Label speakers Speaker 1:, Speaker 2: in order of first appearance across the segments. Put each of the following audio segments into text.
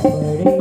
Speaker 1: बड़े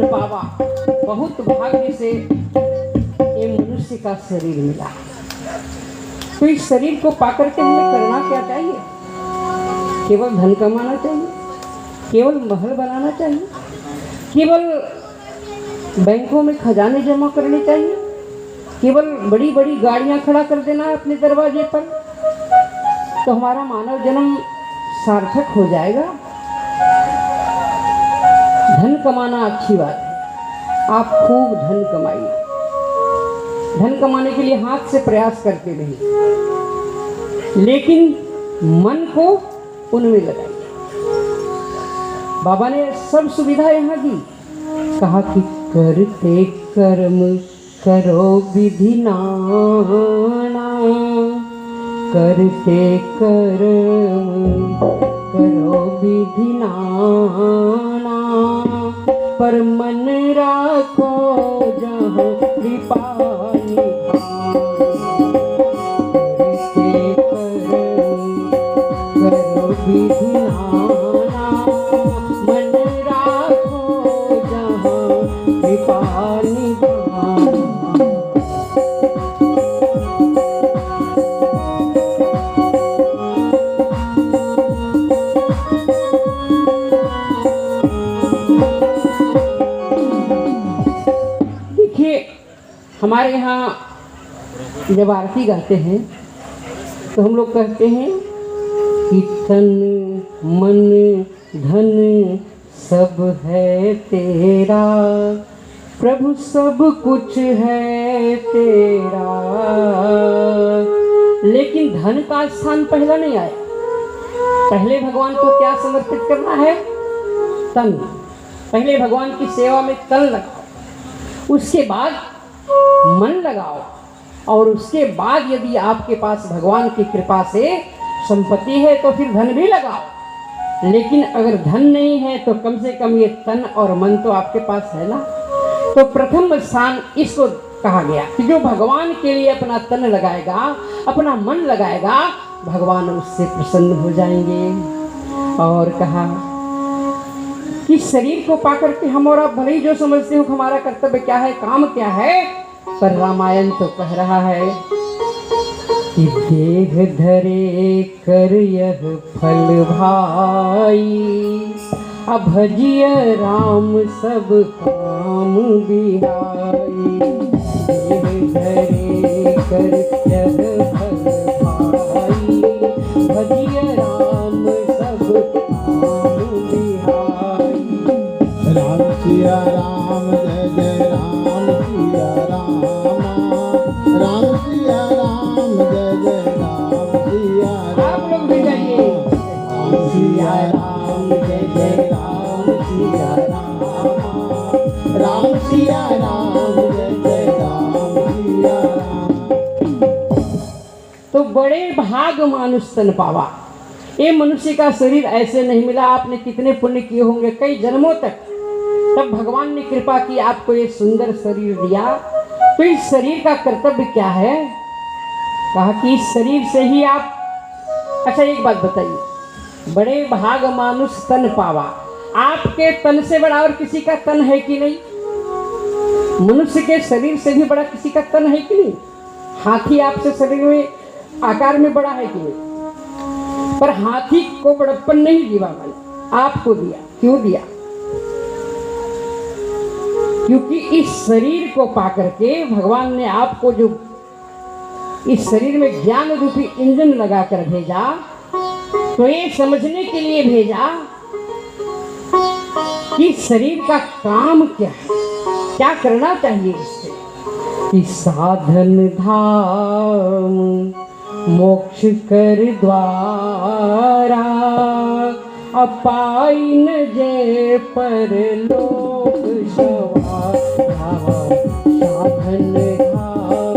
Speaker 1: भाग। बहुत भाग्य से ये मनुष्य का शरीर मिला। तो इस शरीर को पाकर के हमें करना क्या चाहिए? केवल धन कमाना चाहिए, केवल महल बनाना चाहिए, केवल बैंकों में खजाने जमा करने चाहिए, केवल बड़ी बड़ी गाड़ियां खड़ा कर देना है अपने दरवाजे पर, तो हमारा मानव जन्म सार्थक हो जाएगा। धन कमाना अच्छी बात है, आप खूब धन कमाइए। धन कमाने के लिए हाथ से प्रयास करते रहिए, लेकिन मन को उनमें लगाइए। बाबा ने सब सुविधा यहाँ दी, कहा कि करते कर्म करो विधि नाना, करते कर्म करो विधि नाना, पर मन राखो जहाँ कृपा निधान। करते कर्म करो विधि नाना, मन राखो जहाँ कृपा निधान। हमारे यहाँ जब आरती गाते हैं तो हम लोग कहते हैं कि तन मन धन सब है तेरा, प्रभु सब कुछ है तेरा। लेकिन धन का स्थान पहला नहीं आया। पहले भगवान को क्या समर्पित करना है? तन। पहले भगवान की सेवा में तन लगाओ, उसके बाद मन लगाओ, और उसके बाद यदि आपके पास भगवान की कृपा से संपत्ति है तो फिर धन भी लगाओ। लेकिन अगर धन नहीं है तो कम से कम ये तन और मन तो आपके पास है ना। तो प्रथम स्थान इसको कहा गया कि जो भगवान के लिए अपना तन लगाएगा, अपना मन लगाएगा, भगवान उससे प्रसन्न हो जाएंगे। और कहा कि शरीर को पाकर के हम और आप भले ही जो समझते हो हमारा कर्तव्य क्या है, काम क्या है, पर रामायण तो कह रहा है कि देह धरे कर यह फल भाई, अभजिय राम सब काम बिहाई। देह धरे कर यह फल भाई, भजिय राम सब काम बिहाई।
Speaker 2: राम सिया राम जय जय राम सिया राम, राम सिया राम जय जय राम सिया राम।
Speaker 1: आप लोग भी जाइए।
Speaker 2: राम सिया राम जय जय राम सिया राम, राम सिया राम जय जय राम सिया राम।
Speaker 1: तो बड़े भाग मानुष तन पावा। ये मनुष्य का शरीर ऐसे नहीं मिला। आपने कितने पुण्य किए होंगे कई जन्मों तक, तब भगवान ने कृपा की, आपको ये सुंदर शरीर दिया। तो इस शरीर का कर्तव्य क्या है? कहा कि इस शरीर से ही आप, अच्छा एक बात बताइए, बड़े भाग मानुष तन पावा, आपके तन से बड़ा और किसी का तन है कि नहीं? मनुष्य के शरीर से भी बड़ा किसी का तन है कि नहीं? हाथी आपसे शरीर में आकार में बड़ा है कि नहीं? पर हाथी को बड़प्पन नहीं दिया मैंने, आपको दिया। क्यों दिया? क्योंकि इस शरीर को पाकर के भगवान ने आपको जो इस शरीर में ज्ञान रूपी इंजन लगाकर भेजा, तो ये समझने के लिए भेजा कि शरीर का काम क्या है, क्या करना चाहिए इससे। कि साधन धाम मोक्ष कर द्वारा, अपाई न जय परलोक सवार साधन धाम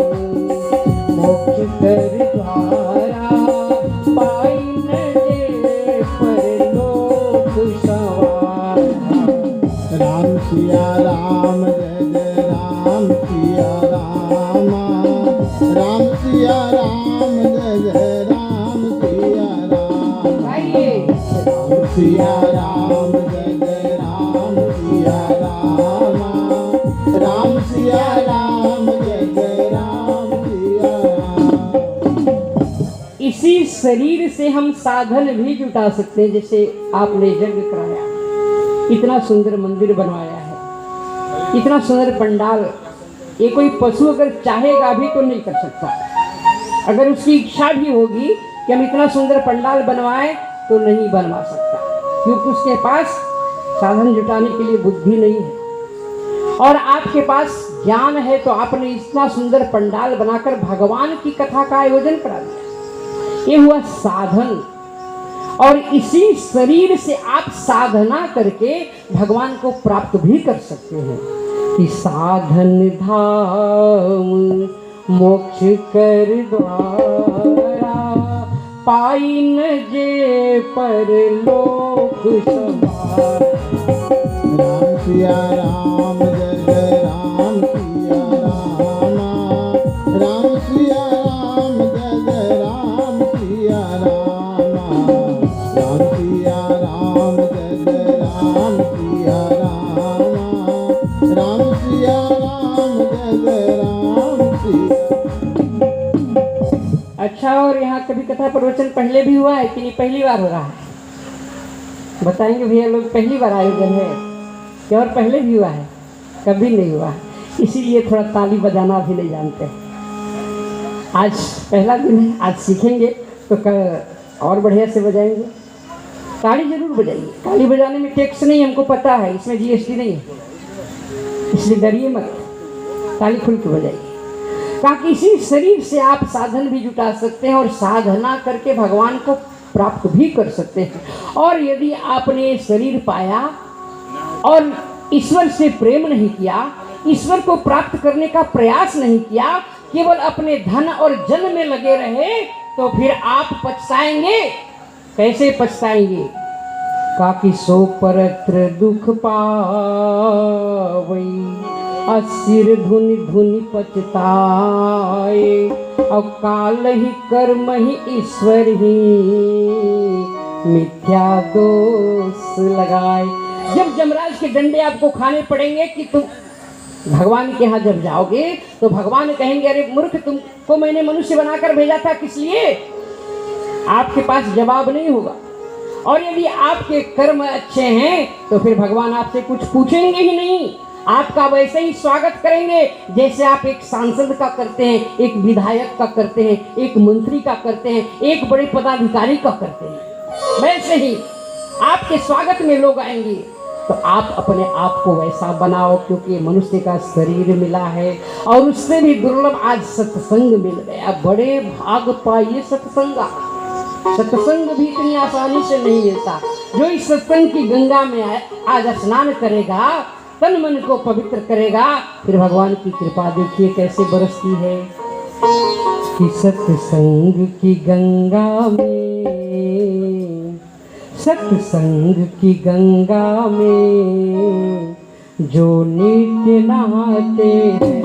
Speaker 1: मोक्ष कर द्वारा पाई न जय परलोक सवार।
Speaker 2: राम सिया राम जय जय राम सिया राम। राम सिया राम जय जय राम सिया राम।
Speaker 1: गाइए।
Speaker 2: राम सिया राम जय जय राम सिया राम। राम सिया राम जय जय राम सिया राम।
Speaker 1: इसी शरीर से हम साधन भी जुटा सकते हैं। जैसे आपने यज्ञ कराया, इतना सुंदर मंदिर बनवाया है, इतना सुंदर पंडाल, ये कोई पशु अगर चाहेगा भी तो नहीं कर सकता। अगर उसकी इच्छा भी होगी कि हम इतना सुंदर पंडाल बनवाएं तो नहीं बनवा सकता, क्योंकि उसके पास साधन जुटाने के लिए बुद्धि नहीं है। और आपके पास ज्ञान है तो आपने इतना सुंदर पंडाल बनाकर भगवान की कथा का आयोजन करा दिया। ये हुआ साधन। और इसी शरीर से आप साधना करके भगवान को प्राप्त भी कर सकते हैं कि साधन धाम मोक्ष कर द्वारा पाई न जे परलोक सवार।
Speaker 2: राम सिया राम जय जय राम सिया राम। राम सिया राम जय जय राम सिया राम। राम सिया राम जय जय राम सिया राम। राम सिया राम जय जय राम सिया।
Speaker 1: अच्छा, और यहाँ कभी कथा प्रवचन पहले भी हुआ है कि नहीं? पहली बार हो रहा है? बताएंगे भैया लोग, पहली बार आयोजन है क्या? और पहले भी हुआ है? कभी नहीं हुआ, इसीलिए थोड़ा ताली बजाना भी नहीं जानते। आज पहला दिन है, आज सीखेंगे तो कल और बढ़िया से बजाएंगे। ताली जरूर बजाइए, ताली बजाने में टैक्स नहीं, हमको पता है, इसमें जीएसटी नहीं है, इसलिए डरिए मत, ताली खुल के बजाइए। ताकि इसी शरीर से आप साधन भी जुटा सकते हैं और साधना करके भगवान को प्राप्त भी कर सकते हैं। और यदि आपने शरीर पाया और ईश्वर से प्रेम नहीं किया, ईश्वर को प्राप्त करने का प्रयास नहीं किया, केवल अपने धन और जन में लगे रहे, तो फिर आप पछताएंगे। कैसे पछताएंगे? काकि सो परत्र दुख पावई असिर धुनि धुनि पछताए। और काल ही कर्म ही ईश्वर ही मिथ्या दोष लगाए। जब जमराज के डंडे आपको खाने पड़ेंगे कि तुम भगवान के यहाँ जब जाओगे तो भगवान कहेंगे, अरे मूर्ख, तुमको मैंने मनुष्य बनाकर भेजा था, किस लिए? आपके पास जवाब नहीं होगा। और यदि आपके कर्म अच्छे हैं तो फिर भगवान आपसे कुछ पूछेंगे ही नहीं, आपका वैसे ही स्वागत करेंगे जैसे आप एक सांसद का करते हैं, एक विधायक का करते हैं, एक मंत्री का करते हैं, एक बड़े पदाधिकारी का करते हैं। वैसे ही आपके स्वागत में लोग आएंगे। तो आप अपने आप को वैसा बनाओ, क्योंकि मनुष्य का शरीर मिला है और उससे भी दुर्लभ आज सत्संग मिल गया। बड़े भाग पाइए सत्संगा। सत्संग भी इतनी आसानी से नहीं मिलता। जो इस सत्संग की गंगा में आज स्नान करेगा, तन मन को पवित्र करेगा, फिर भगवान की कृपा देखिए कैसे बरसती है। कि सत्संग की गंगा में, सत्संग की गंगा में जो नित्य नहाते हैं,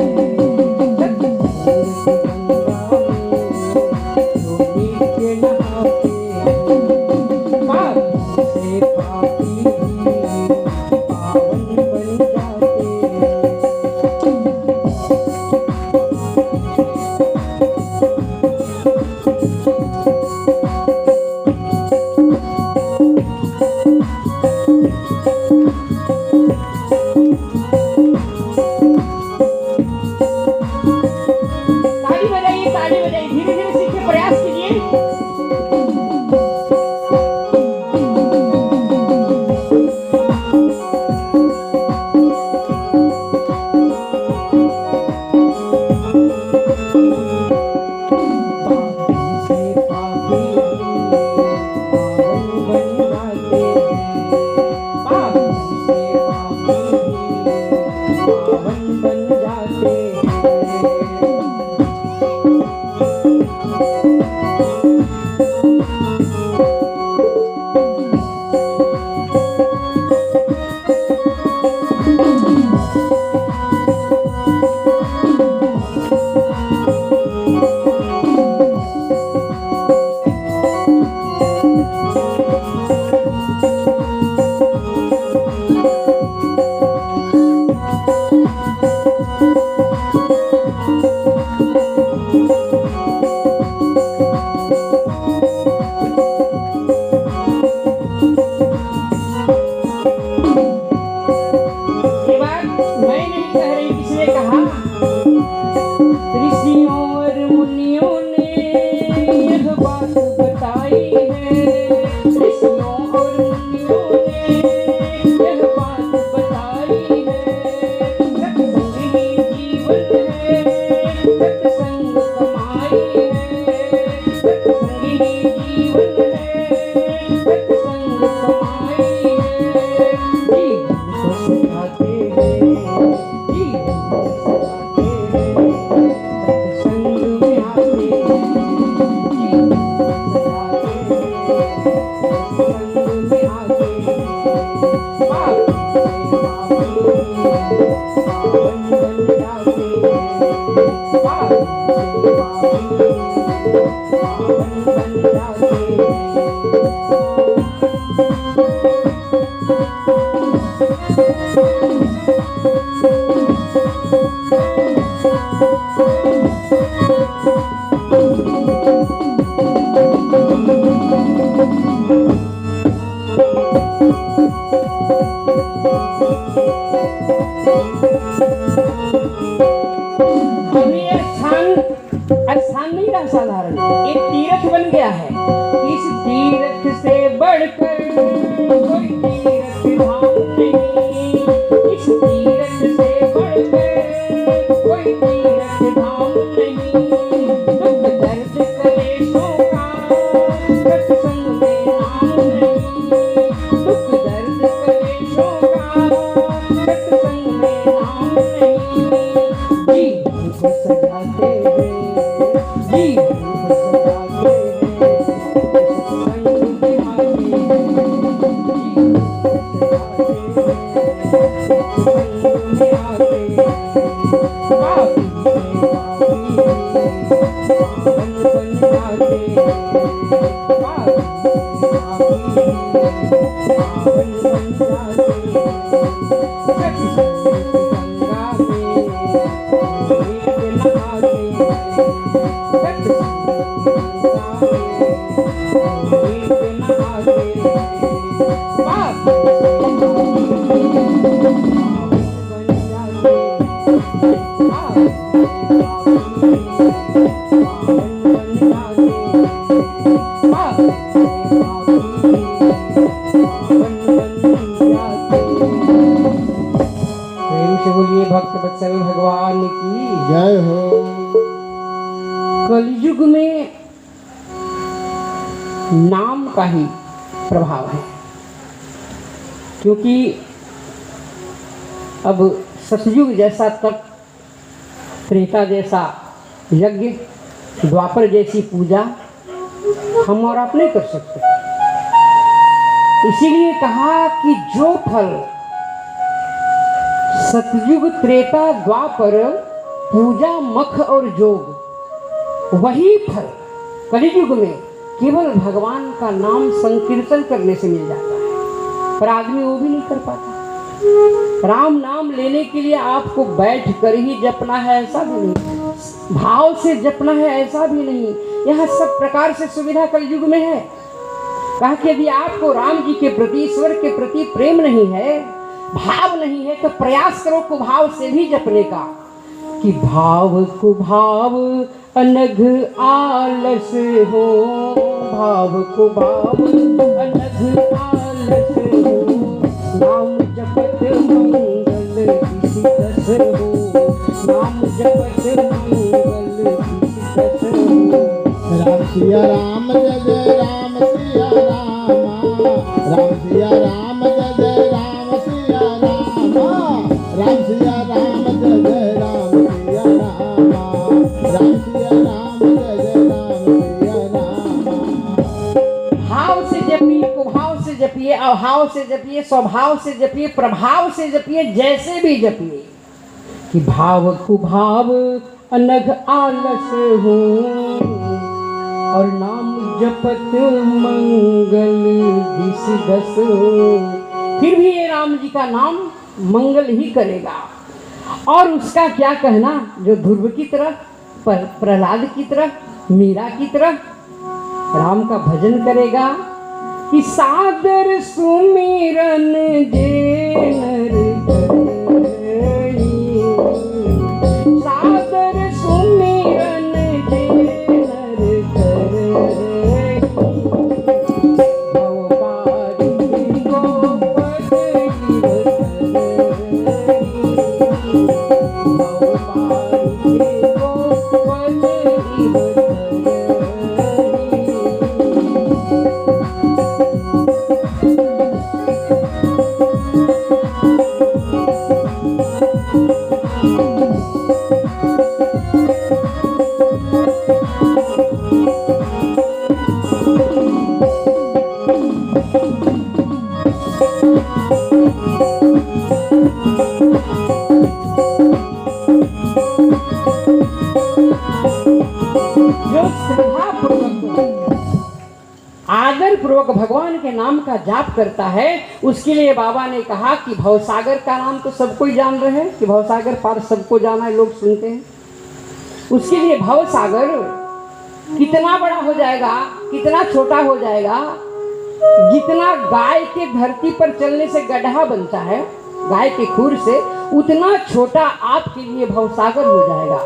Speaker 1: पावन बन जाते हैं। ये बात मैं नहीं कह रही, किसने कहा? ऋषियों और मुनियों ने यह बात बताई है। ऋषियों और मुनियों ने यह बात बताई है। सत्संग ही जीवन है, सत्संग कमाई है। सत्संग ही जीवन है, सत्संग कमाई है। जीवन को सिखाते हैं, जीवन को सिखाते हैं, सत्संग में आते हैं। जीवन को सिखाते हैं, सत्संग में आते हैं। पावन बन जाते हैं। पावन बन जाते हैं। अभी ये स्थान नहीं रहा साधारण, एक तीर्थ बन गया है। इस तीर्थ से बढ़कर कोई तीर्थ धाम नहीं। इस तीर्थ से बढ़कर कोई तीर्थ धाम नहीं। दुख दर्द कलेशों का सत्संग में नाम नहीं। दुख दर्द कलेशों का सत्संग में नाम नहीं। जीवन को सजाते हैं, जीवन को सजाते हैं, सत्संग में आते हैं। जीवन को सजाते हैं, सत्संग में आते हैं। पापी से पावन बन जाते हैं। पापी से पावन बन जाते हैं। सत्संग गंगा में नीत नहाते हैं। सत्संग गंगा में नीत नहाते हैं। पापी से पावन बन जाते हैं। पापी से पावन बन जाते हैं। पापी से पावन बन जाते हैं। प्रेम से बोलिए भक्त वत्सल भगवान की।
Speaker 2: जय हो।
Speaker 1: कलयुग में नाम का ही प्रभाव है, क्योंकि अब सतयुग जैसा तप, त्रेता जैसा यज्ञ, द्वापर जैसी पूजा हम और आप नहीं कर सकते। इसीलिए कहा कि जो फल सतयुग त्रेता द्वापर पूजा मख और जोग, वही फल कलियुग में केवल भगवान का नाम संकीर्तन करने से मिल जाता है। पर आदमी वो भी नहीं कर पाता। राम नाम लेने के लिए आपको बैठ कर ही जपना है ऐसा भी नहीं, भाव से जपना है ऐसा भी नहीं। यह सब प्रकार से सुविधा कलयुग में है। कहा कि यदि आपको राम जी के प्रति, ईश्वर के प्रति प्रेम नहीं है, भाव नहीं है, तो प्रयास करो कुभाव से भी जपने का। कि भाव कुभाव अनघ आलस हो, भाव कुभाव अनघ आलस हो, नाम जपत मंगल किसी दस हो, नाम जपत मंगल किसी दस हो।
Speaker 2: राम सिया राम जय जय राम सिया राम सिया राम जय जय राम सिया राम सिया राम
Speaker 1: हाव से जपिए, स्वभाव से जपिए, प्रभाव से जपिए, जैसे भी जपिए कि भाव कुभाव अनघ आलस हूँ और नाम जपत मंगल दिस दस। फिर भी ये राम जी का नाम मंगल ही करेगा। और उसका क्या कहना, जो ध्रुव की तरह, प्रहलाद की तरह, मीरा की तरह राम का भजन करेगा कि सादर सुमिरन जे नर करई, सादर सुमिरन जे नर करई, भव बारी गोपद आदर पूर्वक भगवान के नाम का जाप करता है, उसके लिए बाबा ने कहा कि भवसागर का नाम तो सबको ही जान रहे हैं कि भवसागर पार सबको जाना है, लोग सुनते हैं। उसके लिए भवसागर कितना बड़ा हो जाएगा, कितना छोटा हो जाएगा, जितना गाय के धरती पर चलने से गड्ढा बनता है गाय के खुर से, उतना छोटा आपके लिए भवसागर हो जाएगा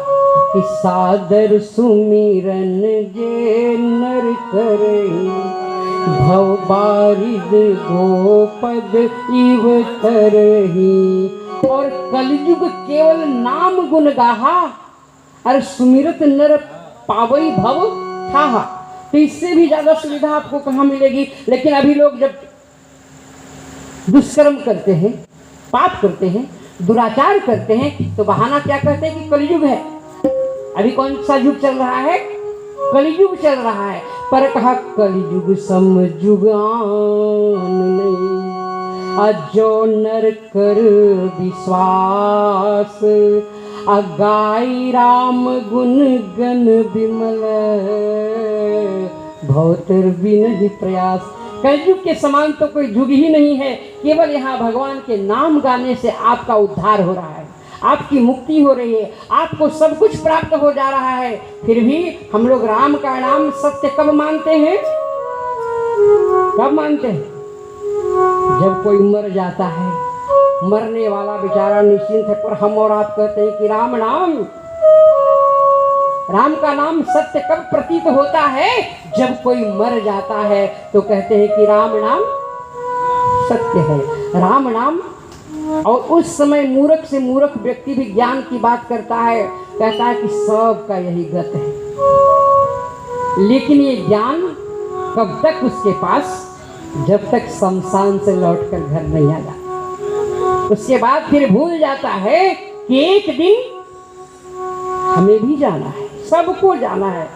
Speaker 1: कि सादर सुमिरन जे नर करई, भव बारिद गोपद इव तरही। और कलयुग केवल नाम गुण गाहा और सुमिरत नर पावई भव ठाहा। तो इससे भी ज्यादा सुविधा आपको कहाँ मिलेगी। लेकिन अभी लोग जब दुष्कर्म करते हैं, पाप करते हैं, दुराचार करते हैं, तो बहाना क्या करते हैं कि कलयुग है। अभी कौन सा युग चल रहा है, कलयुग चल रहा है। पर कहा कलयुग सम जुगान नहीं, अजो नर कर विश्वास, अगाई राम गुण गण विमल, भौतर बिन प्रयास। कलयुग के समान तो कोई युग ही नहीं है। केवल यहाँ भगवान के नाम गाने से आपका उद्धार हो रहा है, आपकी मुक्ति हो रही है, आपको सब कुछ प्राप्त हो जा रहा है। फिर भी हम लोग राम का नाम सत्य कब मानते हैं, कब मानते हैं? जब कोई मर जाता है, मरने वाला बेचारा निश्चिंत है, पर हम और आप कहते हैं कि राम नाम, राम का नाम सत्य कब प्रतीत होता है? जब कोई मर जाता है तो कहते हैं कि राम नाम सत्य है, राम नाम। और उस समय मूर्ख से मूर्ख व्यक्ति भी ज्ञान की बात करता है, कहता है कि सबका यही गत है। लेकिन ये ज्ञान कब तक उसके पास, जब तक शमशान से लौटकर घर नहीं आ जाता। उसके बाद फिर भूल जाता है कि एक दिन हमें भी जाना है, सबको जाना है।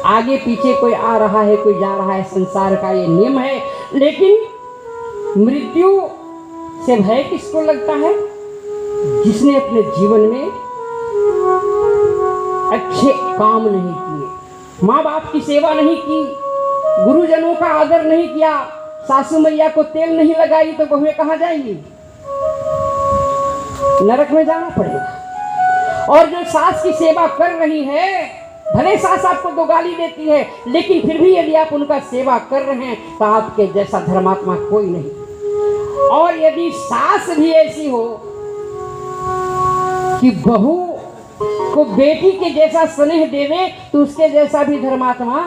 Speaker 1: आगे पीछे कोई आ रहा है, कोई जा रहा है, संसार का ये नियम है। लेकिन मृत्यु से भय किसको लगता है? जिसने अपने जीवन में अच्छे काम नहीं किए, माँ बाप की सेवा नहीं की, गुरुजनों का आदर नहीं किया, सासू मैया को तेल नहीं लगाई, तो बहुएं कहाँ जाएंगी? नरक में जाना पड़ेगा। और जो सास की सेवा कर रही है, भले सास आपको दो गाली देती है, लेकिन फिर भी यदि आप उनका सेवा कर रहे हैं तो आपके जैसा धर्मात्मा कोई नहीं। और यदि सास भी ऐसी हो कि बहू को बेटी के जैसा स्नेह देवे, तो उसके जैसा भी धर्मात्मा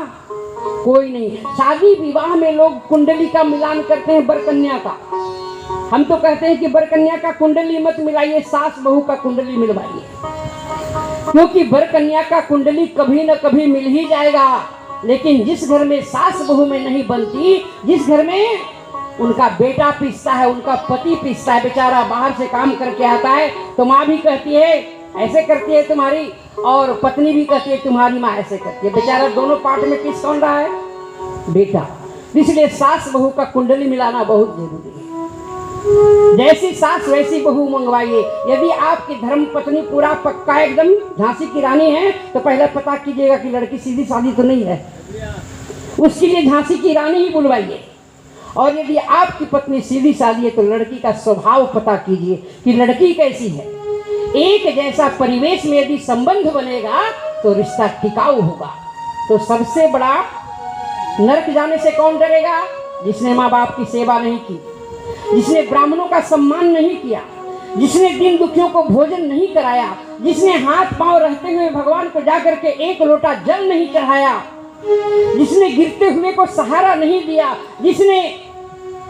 Speaker 1: कोई नहीं। शादी विवाह में लोग कुंडली का मिलान करते हैं, बरकन्या का। हम तो कहते हैं कि बरकन्या का कुंडली मत मिलाइए, सास बहू का कुंडली मिलवाइए, क्योंकि बरकन्या का कुंडली कभी न कभी मिल ही जाएगा। लेकिन जिस घर में सास बहू में नहीं बनती, जिस घर में उनका बेटा पीसता है, उनका पति पीसता है, बेचारा बाहर से काम करके आता है, तो माँ भी कहती है ऐसे करती है तुम्हारी, और पत्नी भी कहती है तुम्हारी माँ ऐसे करती है। बेचारा दोनों पार्ट में पीस कौन रहा है? बेटा। इसलिए सास बहू का कुंडली मिलाना बहुत जरूरी है। जैसी सास वैसी बहू मंगवाइए। यदि आपकी धर्म पत्नी पूरा पक्का एकदम झांसी की रानी है तो पहले पता कीजिएगा कि लड़की सीधी सादी तो नहीं है, उसके लिए झांसी की रानी ही बुलवाइए। और यदि आपकी पत्नी सीधी सादी है तो लड़की का स्वभाव पता कीजिए कि लड़की कैसी है। एक जैसा परिवेश में यदि संबंध बनेगा तो रिश्ता टिकाऊ होगा। तो सबसे बड़ा नरक जाने से कौन डरेगा? जिसने माँ बाप की सेवा नहीं की, जिसने ब्राह्मणों का सम्मान नहीं किया, जिसने दिन दुखियों को भोजन नहीं कराया, जिसने हाथ पांव रहते हुए भगवान को जाकर के एक लोटा जल नहीं चढ़ाया, जिसने गिरते हुए को सहारा नहीं दिया, जिसने,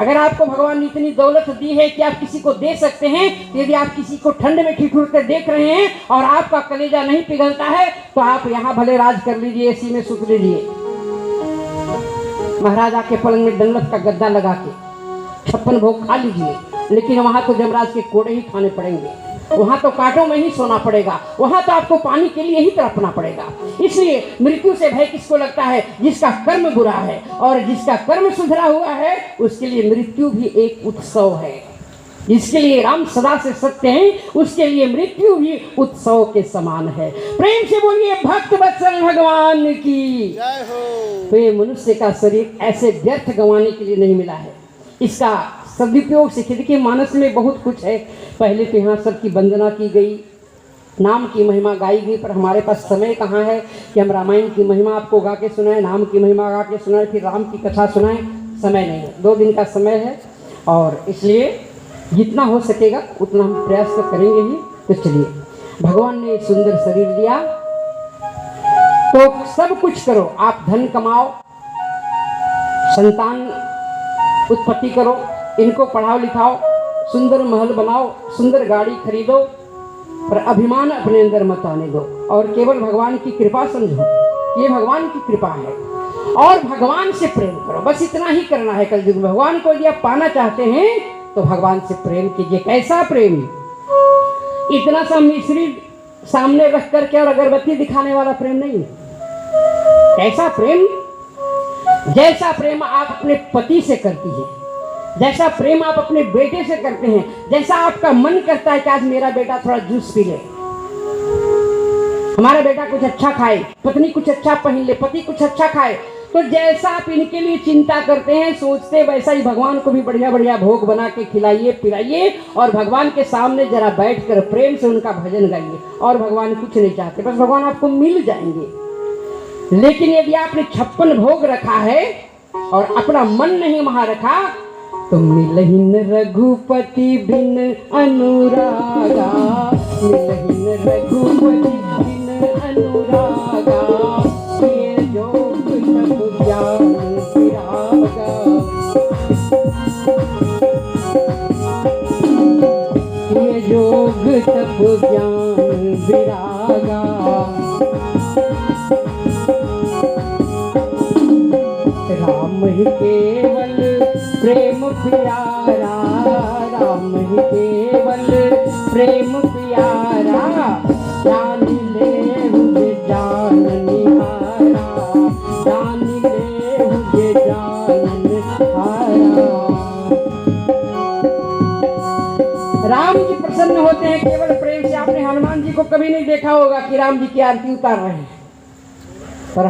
Speaker 1: अगर आपको भगवान ने इतनी दौलत दी है कि आप किसी को दे सकते हैं, तो यदि आप किसी को ठंड में ठिठुरते देख रहे हैं और आपका कलेजा नहीं पिघलता है तो आप यहाँ भले राज कर लीजिए, एसी में सुत लीजिए, महाराजा के पलंग में डंलप का गद्दा लगा के 56 भोग खा लीजिए, लेकिन वहां तो जमराज के कोड़े ही खाने पड़ेंगे, वहां तो कांटों में ही सोना पड़ेगा, वहां तो आपको पानी के लिए ही तड़पना पड़ेगा। इसलिए मृत्यु से भय किसको लगता है? जिसका कर्म बुरा है, और जिसका कर्म सुधरा हुआ है उसके लिए मृत्यु भी एक उत्सव है। जिसके लिए राम सदा से सत्य हैं उसके लिए मृत्यु भी उत्सव के समान है। प्रेम से बोलिए भक्त वत्सल भगवान की
Speaker 2: जय हो।
Speaker 1: तो ये मनुष्य का शरीर ऐसे व्यर्थ गंवाने के लिए नहीं मिला है, इसका सदुपयोग से। देखिए मानस में बहुत कुछ है। पहले तो यहाँ सबकी वंदना की गई, नाम की महिमा गाई गई, पर हमारे पास समय कहाँ है कि हम रामायण की महिमा आपको गा के सुनाएं, नाम की महिमा गा के सुनाएं, फिर राम की कथा सुनाएं। समय नहीं है, 2 दिन का समय है, और इसलिए जितना हो सकेगा उतना हम प्रयास तो करेंगे ही। तो चलिए, भगवान ने सुंदर शरीर दिया तो सब कुछ करो, आप धन कमाओ, संतान उत्पत्ति करो, इनको पढ़ाओ लिखाओ, सुंदर महल बनाओ, सुंदर गाड़ी खरीदो, पर अभिमान अपने अंदर मत आने दो, और केवल भगवान की कृपा समझो, ये भगवान की कृपा है, और भगवान से प्रेम करो। बस इतना ही करना है कलयुग में। भगवान को यदि आप पाना चाहते हैं तो भगवान से प्रेम कीजिए। कैसा प्रेम? इतना सा मिश्री सामने रख करके और अगरबत्ती दिखाने वाला प्रेम नहीं है। कैसा प्रेम? जैसा प्रेम आप अपने पति से करती है, जैसा प्रेम आप अपने बेटे से करते हैं, जैसा आपका मन करता है कि आज मेरा बेटा थोड़ा जूस पी ले, हमारा बेटा कुछ अच्छा खाए, पत्नी कुछ अच्छा पहन ले, पति कुछ अच्छा खाए, तो जैसा आप इनके लिए चिंता करते हैं, सोचते, वैसा ही भगवान को भी बढ़िया बढ़िया भोग बना के खिलाइए पिलाइए, और भगवान के सामने जरा बैठकर प्रेम से उनका भजन गाइए। और भगवान कुछ नहीं चाहते, बस भगवान आपको मिल जाएंगे। लेकिन यदि आपने 56 भोग रखा है और अपना मन नहीं वहां रखा तो मिलहिन रघुपति बिन अनुरागा, मिलहिन रघुपति बिन अनुरागा, ये जोग तप ज्ञान विरागा, ये जोग तप ज्ञान विरागा। राम ही केवल प्रेम प्यारा, राम ही केवल प्रेम प्यारा, जान ले मुझे जान निहारा, जान ले मुझे जान निहारा। राम जी प्रसन्न होते हैं केवल प्रेम से। आपने हनुमान जी को कभी नहीं देखा होगा कि राम जी की आरती उतार रहे हैं, पर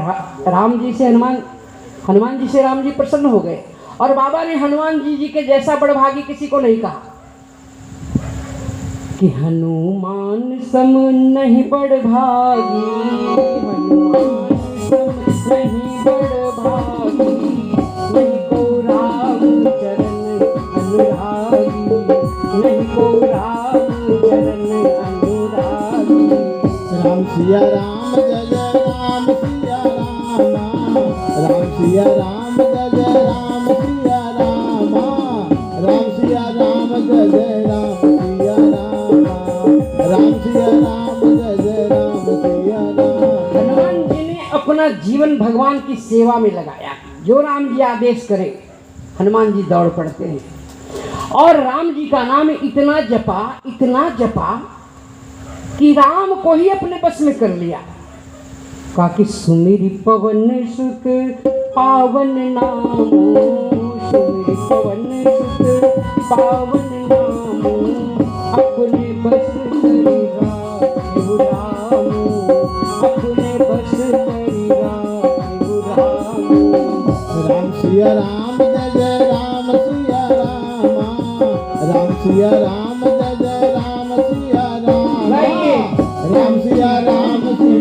Speaker 1: राम जी से हनुमान जी से राम जी प्रसन्न हो गए। और बाबा ने हनुमान जी के जैसा बड़भागी किसी को नहीं कहा कि हनुमान सम नहीं बड़भागी, हनुमान सम नहीं बड़भागी, नहीं को राम चरण अनुरागी, नहीं को राम चरण अनुरागी।
Speaker 2: राम सिया राम जय जय राम सिया राम, राम सिया राम जय जय राम सिया राम, राम सिया राम जय जय राम सिया राम, राम सिया राम जय जय राम सिया राम।
Speaker 1: हनुमान जी ने अपना जीवन भगवान की सेवा में लगाया। जो राम जी आदेश करे हनुमान जी दौड़ पड़ते हैं, और राम जी का नाम इतना जपा कि राम को ही अपने बस में कर लिया। कहा कि सुमिरि पवन सुत पावन नामो सुमिर पवन सुत पावन नामो अपने बस करी राखियो रामो अपने बस करी राखियो रामो।
Speaker 2: राम सिया राम जय जय राम सिया रामा राम सिया राम जय जय राम सिया रामा राम सिया राम जय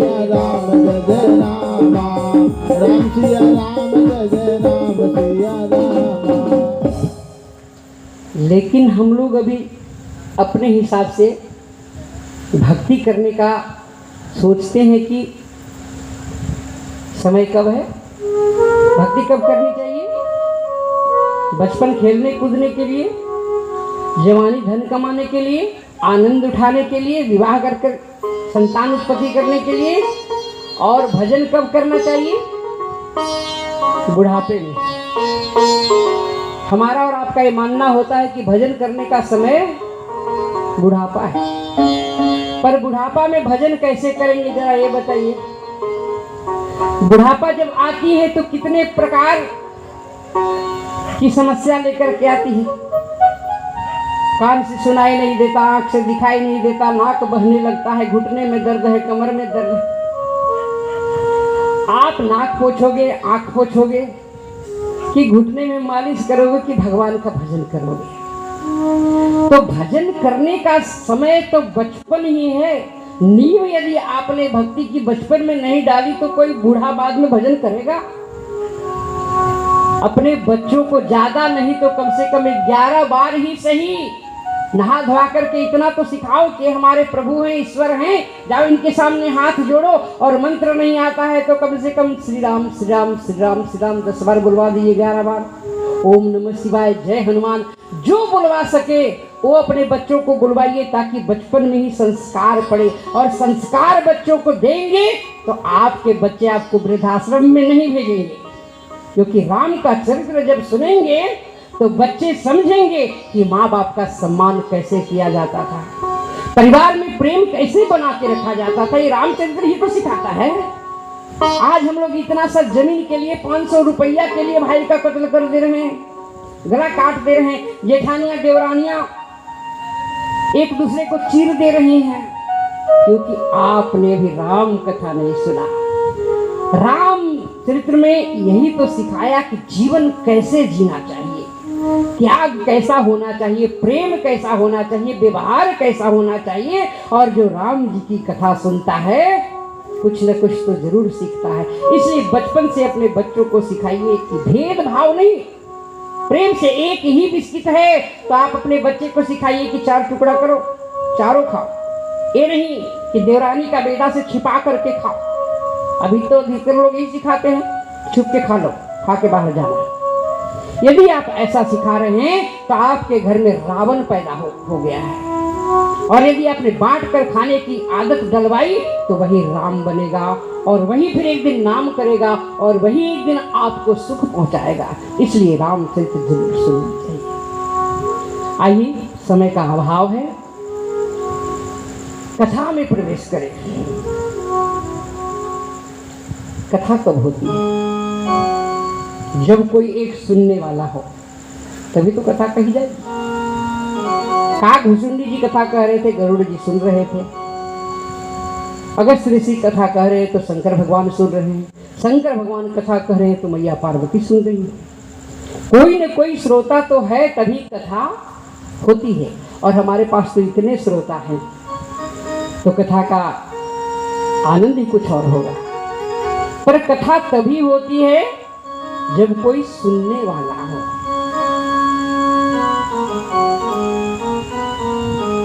Speaker 2: जय रामा राम सिया राम जय जय राम सिया रामा।
Speaker 1: लेकिन हम लोग अभी अपने हिसाब से भक्ति करने का सोचते हैं कि समय कब है, भक्ति कब करनी चाहिए। बचपन खेलने कूदने के लिए, जवानी धन कमाने के लिए, आनंद उठाने के लिए, विवाह कर संतान उत्पत्ति करने के लिए। और भजन कब करना चाहिए, बुढ़ापे में। हमारा और आपका ये मानना होता है कि भजन करने का समय बुढ़ापा है, पर बुढ़ापा में भजन कैसे करेंगे जरा ये बताइए। बुढ़ापा जब आती है तो कितने प्रकार की समस्या लेकर के आती है। कान से सुनाई नहीं देता, आंख से दिखाई नहीं देता, नाक बहने लगता है, घुटने में दर्द है, कमर में दर्द है। आप नाक पोछोगे, आंख पोछोगे कि घुटने में मालिश करोगे कि भगवान का भजन करोगे। तो भजन करने का समय तो बचपन ही है। नींव यदि आपने भक्ति की बचपन में नहीं डाली तो कोई बूढ़ा बाद में भजन करेगा। अपने बच्चों को ज्यादा नहीं तो कम से कम 11 बार ही सही नहा धोआ करके इतना तो सिखाओ कि हमारे प्रभु हैं, ईश्वर हैं। जाओ इनके सामने हाथ जोड़ो, और मंत्र नहीं आता है तो कम से कम श्री राम श्री राम श्री राम श्री राम 10 बार बुलवा दीजिए, 11 बार। ओम नमः शिवाय, जय हनुमान, जो बुलवा सके वो अपने बच्चों को बुलवाइए, ताकि बचपन में ही संस्कार पड़े। और संस्कार बच्चों को देंगे तो आपके बच्चे आपको वृद्धाश्रम में नहीं भेजेंगे, क्योंकि राम का चरित्र जब सुनेंगे तो बच्चे समझेंगे कि माँ बाप का सम्मान कैसे किया जाता था, परिवार में प्रेम कैसे बना के रखा जाता था। ये रामचरित्र ही तो सिखाता है। आज हम लोग इतना सा जमीन के लिए 500 रुपया के लिए भाई का कत्ल कर दे रहे हैं, गला काट दे रहे हैं, जेठानियां देवरानियां एक दूसरे को चीर दे रही हैं, क्योंकि आपने भी राम कथा नहीं सुना। राम चरित्र में यही तो सिखाया कि जीवन कैसे जीना चाहिए, त्याग कैसा होना चाहिए, प्रेम कैसा होना चाहिए, व्यवहार कैसा होना चाहिए। और जो राम जी की कथा सुनता है कुछ न कुछ तो जरूर सीखता है। इसलिए बचपन से अपने बच्चों को सिखाइए कि भेदभाव नहीं, प्रेम से एक ही बिस्किट है तो आप अपने बच्चे को सिखाइए कि 4 टुकड़ा करो, चारों खाओ। ये नहीं कि देवरानी का बेटा से छिपा करके खाओ। अभी तो अधिकतर लोग यही सिखाते हैं, छुप के खा लो, खा के बाहर जाना। यदि आप ऐसा सिखा रहे हैं तो आपके घर में रावण पैदा हो गया है। और यदि आपने बांट कर खाने की आदत डलवाई तो वही राम बनेगा, और वही फिर एक दिन नाम करेगा, और वही एक दिन आपको सुख पहुंचाएगा। इसलिए रामचरित्र जरूर सुनना चाहिए। आइए, समय का अभाव है, कथा में प्रवेश करें। कथा कब होती है? जब कोई एक सुनने वाला हो, तभी तो कथा कही जाएगी। काक भुसुंडी जी कथा कह रहे थे, गरुड़ जी सुन रहे थे। अगस्त ऋषि कथा कह रहे हैं तो शंकर भगवान सुन रहे हैं। शंकर भगवान कथा कह रहे हैं तो मैया पार्वती सुन रही है। कोई न कोई श्रोता तो है, तभी कथा होती है। और हमारे पास तो इतने श्रोता हैं तो कथा का आनंद ही कुछ और होगा। पर कथा तभी होती है जब कोई सुनने वाला हो।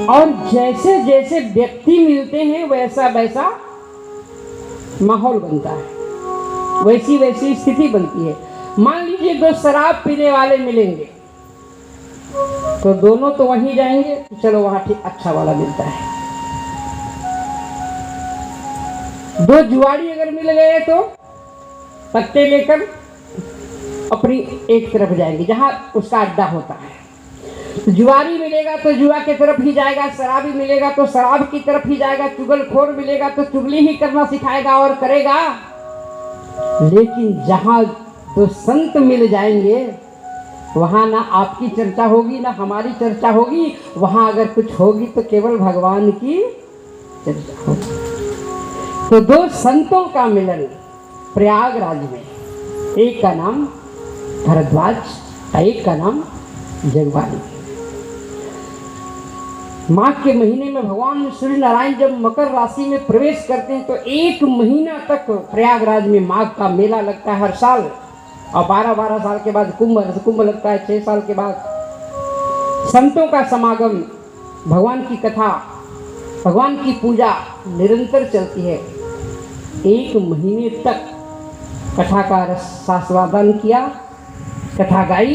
Speaker 1: और जैसे जैसे व्यक्ति मिलते हैं वैसा वैसा माहौल बनता है, वैसी वैसी स्थिति बनती है। मान लीजिए 2 शराब पीने वाले मिलेंगे तो दोनों तो वहीं जाएंगे, तो चलो वहां ठीक अच्छा वाला मिलता है। 2 जुआड़ी अगर मिल गए तो पत्ते लेकर अपनी एक तरफ जाएंगे जहां उसका अड्डा होता है। जुआरी मिलेगा तो जुआ की तरफ ही जाएगा, शराबी मिलेगा तो शराब की तरफ ही जाएगा, चुगलखोर मिलेगा तो चुगली ही करना सिखाएगा और करेगा। लेकिन जहां तो संत मिल जाएंगे, वहाँ ना आपकी चर्चा होगी ना हमारी चर्चा होगी, वहाँ अगर कुछ होगी तो केवल भगवान की चर्चा होगी। तो दो संतों का मिलन प्रयागराज में, एक का नाम भरद्वाज, एक का नाम जगवानी। माघ के महीने में भगवान सूर्य नारायण जब मकर राशि में प्रवेश करते हैं तो 1 महीना तक प्रयागराज में माघ का मेला लगता है हर साल। और 12-12 साल के बाद कुंभ लगता है, 6 साल के बाद संतों का समागम, भगवान की कथा, भगवान की पूजा निरंतर चलती है। 1 महीने तक कथा का रसास्वादन किया, कथा गाई।